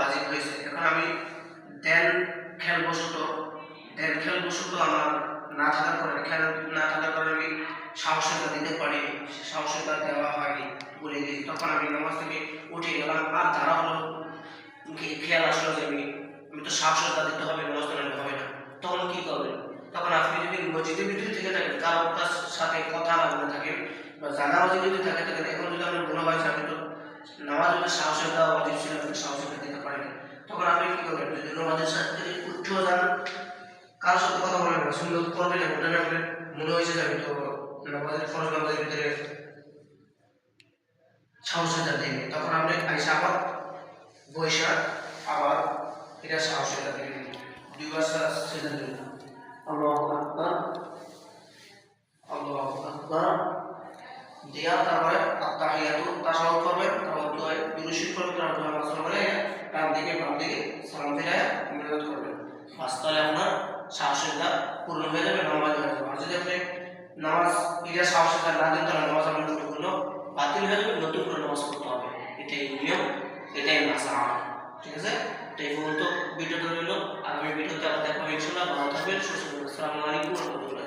ওয়াজিব হয়েছে। এখন আমি দেন খেলবশত আমার না থাকার কারণে আমি সাহসিকতা দিতে পারিনি, সাহসিকতা দেওয়া হয়নি, ভুলে গেছি। তখন আমি নামাজ থেকে উঠে গেলাম, আর তারা হলো খেয়াল আসলো যে আমি তো সাহসিকতা দিতে হবে, নামাজ পড়লে হবে না। তখন কি করবেন? তখন আপনি যদি মসজিদের ভিতরে থেকে থাকেন, কারোর সাথে কথা না বলে থাকেন বা জানাবাজি যদি থাকে থাকেন, এখন যদি আপনার মনে হয় আমি তো নামাজ পড়তে সাহসিকতা ওয়াজিব ছিল, সাহসিকতা দিতে পারিনি, তখন আপনি কি করবেন? যদি নামাজের সাথে থেকে উঠেও যান, কারোর সাথে কথা বলেন না, সুন্দর করবেন, ওটা না বলে মনে হয়েছে যে আমি তো নামাজের ফরজ নামাজের ভিতরে সাহসিকতা দিইনি, তখন আপনি আইসা আবার বৈশা আবার এটা সাহসিকতা দিবেন, দুইবার সেটা দিবেন, আল্লাহু আকবার, আল্লাহু আকবার দিয়া তারপরে আত্তাহিয়াতু তাশাহুদ করবেন, তারপর দোয়া দুরূদ শরীফ করবেন, তারপর দোয়া মাসলা করে ডান দিকে বাম দিকে সালাম ফিরায় মিলাদ করবেন। বাস তাহলে আপনার সাহসিকতা পূর্ণ হয়ে যাবে, নামাজ হয়ে যাবে। আর যদি আপনি নামাজ এটা সাহসিকতা না দেন, তাহলে নামাজ আপনার সম্পূর্ণ বাতিল হয়ে যাবে, নতুন করে নামাজ পড়তে হবে। এটাই নিয়ম, এটাই মাসআলা। ঠিক আছে, তো এই পর্যন্ত ভিডিওটা রইল। আগামী ভিডিওতে আবার দেখা হবে ইনশাআল্লাহ। ভালো থাকবেন, সুস্থ থাকবেন। আসসালামু আলাইকুম ওয়া রাহমাতুল্লাহ।